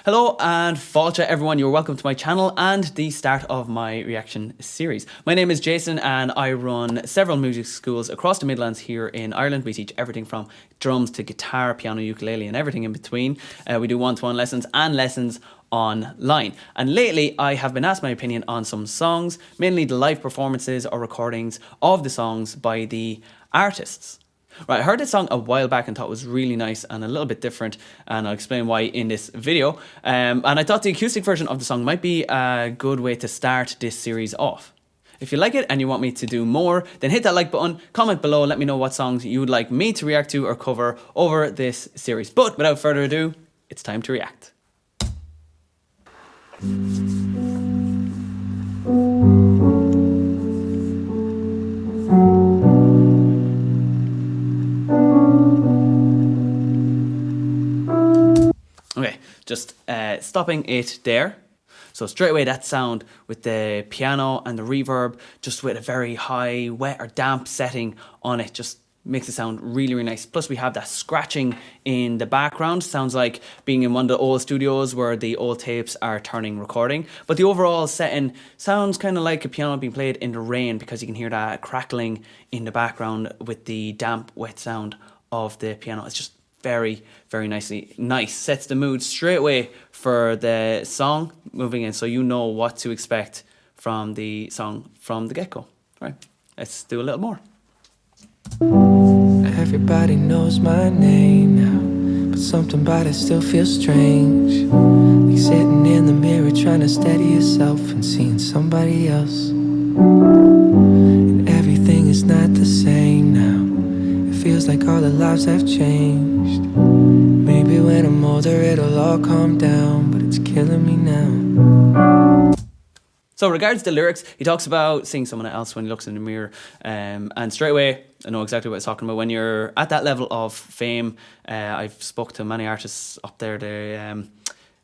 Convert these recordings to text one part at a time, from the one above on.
Hello and Fáilte everyone, you're welcome to my channel and the start of my reaction series. My name is Jason and I run several music schools across the Midlands here in Ireland. We teach everything from drums to guitar, piano, ukulele and everything in between. We do one-to-one lessons and lessons online. And lately I have been asked my opinion on some songs, mainly the live performances or recordings of the songs by the artists. Right, I heard this song a while back and thought it was really nice and a little bit different, and I'll explain why in this video. And I thought the acoustic version of the song might be a good way to start this series off. If you like it and you want me to do more, then hit that like button, comment below, let me know what songs you would like me to react to or cover over this series. But without further ado, it's time to react. Okay, just stopping it there. So straight away that sound with the piano and the reverb, just with a very high wet or damp setting on it, just makes it sound really, really nice. Plus we have that scratching in the background. Sounds like being in one of the old studios where the old tapes are turning recording. But the overall setting sounds kind of like a piano being played in the rain, because you can hear that crackling in the background with the damp, wet sound of the piano. It's just very, very nice. Sets the mood straight away for the song moving in, so you know what to expect from the song from the get-go. Right, let's do a little more. Everybody knows my name now, but something about it still feels strange. Like sitting in the mirror trying to steady yourself and seeing somebody else. And everything is not the same now. It feels like all the lives have changed. Maybe when I'm older it'll all calm down, but it's killing me now. So regards the lyrics, he talks about seeing someone else when he looks in the mirror, and straight away I know exactly what he's talking about. When you're at that level of fame, I've spoke to many artists up there,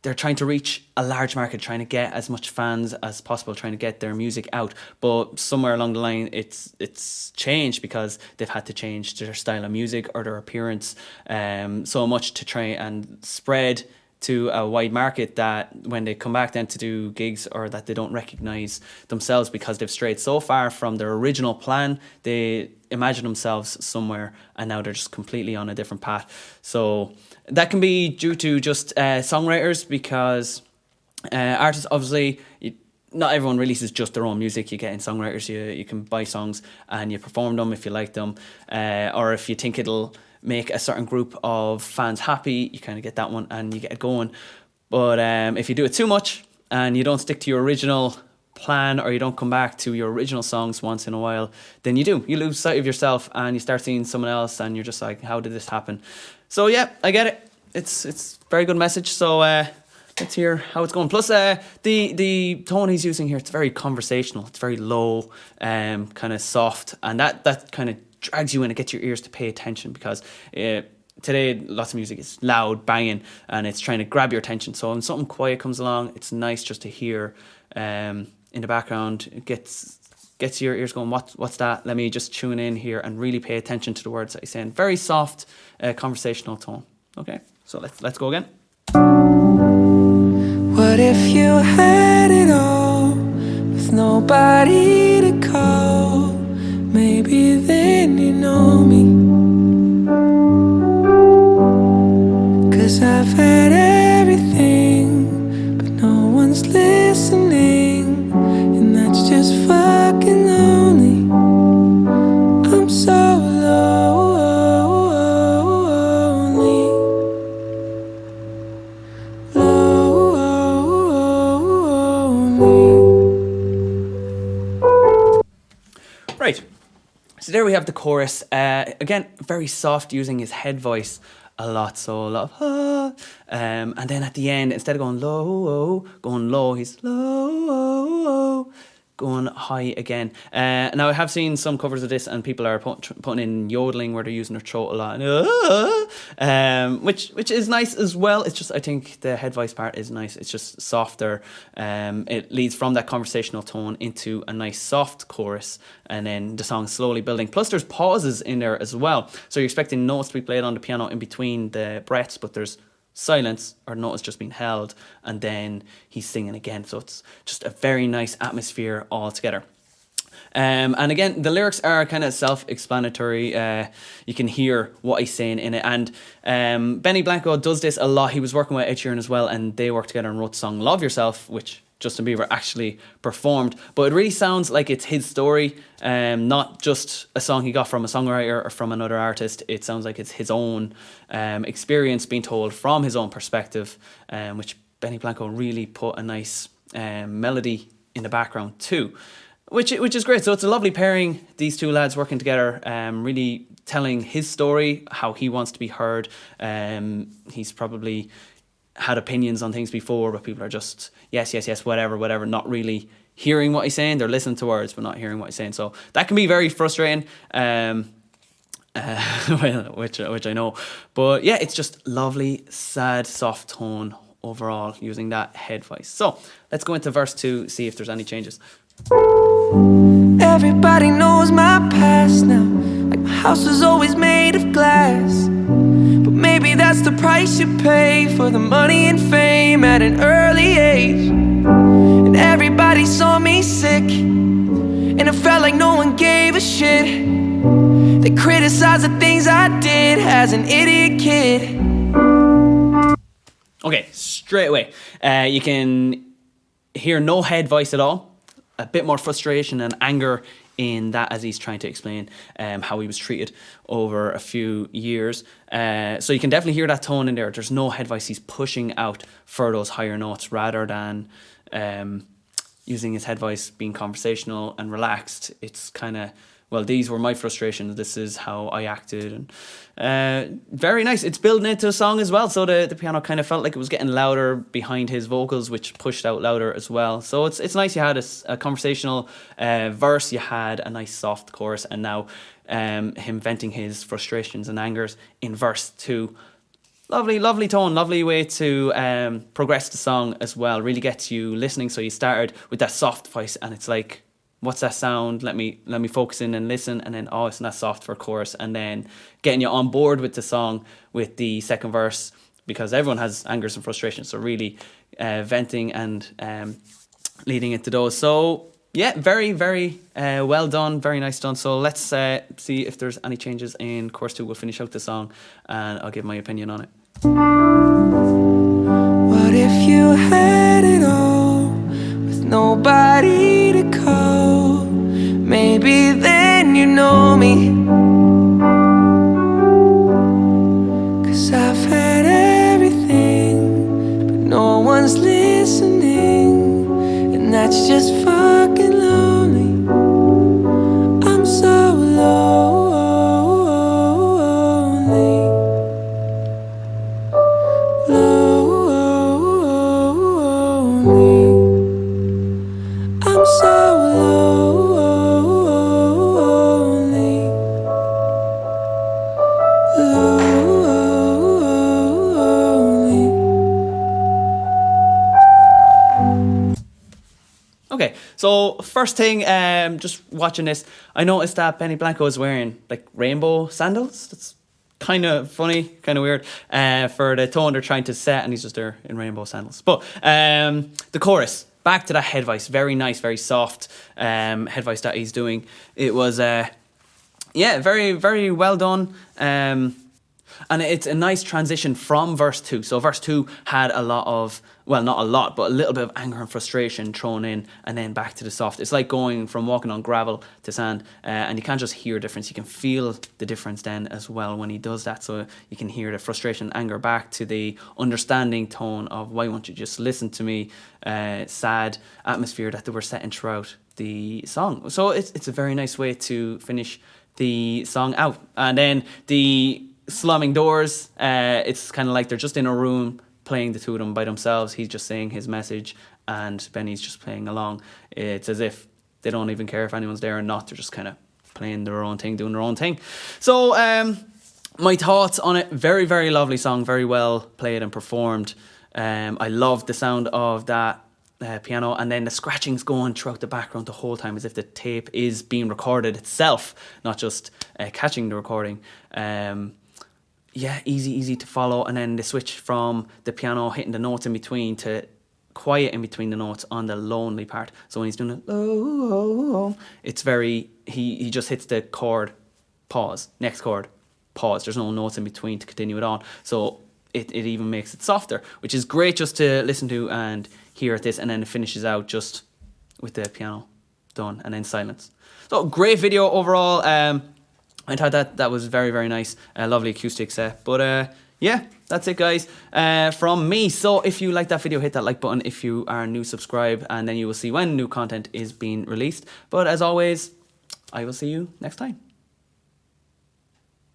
they're trying to reach a large market, trying to get as much fans as possible, trying to get their music out. But somewhere along the line, it's changed because they've had to change their style of music or their appearance so much to try and spread to a wide market, that when they come back then to do gigs, or that they don't recognize themselves because they've strayed so far from their original plan, they imagine themselves somewhere and now they're just completely on a different path. So that can be due to just songwriters, because artists obviously, not everyone releases just their own music. You get in songwriters, you can buy songs and you perform them if you like them, or if you think it'll make a certain group of fans happy, you kind of get that one and you get it going. But if you do it too much and you don't stick to your original plan, or you don't come back to your original songs once in a while, then you lose sight of yourself and you start seeing someone else and you're just like, how did this happen? So yeah, I get it. It's a very good message. So let's hear how it's going. Plus the tone he's using here, it's very conversational, it's very low, kind of soft, and that kind of drags you in. It gets your ears to pay attention, because today lots of music is loud, banging, and it's trying to grab your attention. So when something quiet comes along, it's nice just to hear in the background. It gets your ears going, what's that? Let me just tune in here and really pay attention to the words that he's saying. Very soft, conversational tone. Okay, so let's go again. What if you had it all, with nobody to call? Maybe then you know me. 'Cause I've had everything, but no one's listening, and that's just fucking lonely. I'm so lonely. Right, so there we have the chorus. Again, very soft, using his head voice a lot. So a lot of and then at the end, instead of going low, he's low, going high again. Now I have seen some covers of this and people are putting in yodeling where they're using their throat a lot, which is nice as well. It's just, I think the head voice part is nice. It's just softer. It leads from that conversational tone into a nice soft chorus, and then the song slowly building. Plus there's pauses in there as well, so you're expecting notes to be played on the piano in between the breaths, but there's silence or note is just being held, and then he's singing again. So it's just a very nice atmosphere altogether. And again, the lyrics are kind of self-explanatory. You can hear what he's saying in it. And Benny Blanco does this a lot. He was working with Ed Sheeran as well, and they worked together and wrote the song Love Yourself, which Justin Bieber actually performed. But it really sounds like it's his story, not just a song he got from a songwriter or from another artist. It sounds like it's his own experience being told from his own perspective, which Benny Blanco really put a nice melody in the background too. Which is great. So it's a lovely pairing, these two lads working together, really telling his story, how he wants to be heard. He's probably had opinions on things before, but people are just, yes, whatever, not really hearing what he's saying. They're listening to words, but not hearing what he's saying. So that can be very frustrating, which I know. But yeah, it's just lovely, sad, soft tone overall, using that head voice. So let's go into verse 2, see if there's any changes. Everybody knows my past now, like my house was always made of glass. But maybe that's the price you pay for the money and fame at an early age. And everybody saw me sick, and it felt like no one gave a shit. They criticized the things I did as an idiot kid. Okay, straight away, you can hear no head voice at all. A bit more frustration and anger in that as he's trying to explain how he was treated over a few years. So you can definitely hear that tone in there. There's no head voice. He's pushing out for those higher notes rather than using his head voice, being conversational and relaxed. It's kind of, well, these were my frustrations. This is how I acted. And very nice. It's building into a song as well. So the piano kind of felt like it was getting louder behind his vocals, which pushed out louder as well. So it's nice. You had a conversational verse. You had a nice soft chorus. And now him venting his frustrations and angers in verse 2. Lovely tone, lovely way to progress the song as well. Really gets you listening. So you started with that soft voice and it's like, what's that sound? Let me focus in and listen, and then it's not soft for chorus, and then getting you on board with the song with the second verse, because everyone has angers and frustrations. So really venting and leading into those. So yeah, very well done, very nice done. So let's see if there's any changes in chorus 2. We'll finish out the song, and I'll give my opinion on it. What if you had it all with nobody to call? Maybe then you know me. 'Cause I've had everything, but no one's listening, and that's just fucking lonely. I'm so lonely. Lonely. I'm so lonely. Lonely. Okay, so first thing, just watching this, I noticed that Benny Blanco is wearing like rainbow sandals. That's kind of funny, kind of weird for the tone they're trying to set, and he's just there in rainbow sandals. But the chorus, back to that head voice, very nice, very soft head voice that he's doing. It was, very well done. And it's a nice transition from verse 2. So verse 2 had a lot of, well, not a lot, but a little bit of anger and frustration thrown in, and then back to the soft. It's like going from walking on gravel to sand, and you can't just hear a difference. You can feel the difference then as well when he does that. So you can hear the frustration and anger back to the understanding tone of, why won't you just listen to me? Sad atmosphere that they were setting throughout the song. So it's a very nice way to finish the song out. And then the slamming doors, it's kind of like they're just in a room playing, the two of them by themselves. He's just saying his message and Benny's just playing along. It's as if they don't even care if anyone's there or not. They're just kind of playing their own thing, doing their own thing. So my thoughts on it, very lovely song, very well played and performed. I loved the sound of that piano, and then the scratchings going throughout the background the whole time, as if the tape is being recorded itself, not just catching the recording. yeah, easy to follow. And then the switch from the piano hitting the notes in between to quiet in between the notes on the lonely part. So when he's doing it, oh, it's very, he just hits the chord, pause, next chord, pause. There's no notes in between to continue it on. So it even makes it softer, which is great just to listen to and hear at this. And then it finishes out just with the piano done and then silence. So great video overall. I thought that was very nice, lovely acoustic set. But yeah, that's it, guys, from me. So if you like that video, hit that like button. If you are new, subscribe, and then you will see when new content is being released. But as always, I will see you next time.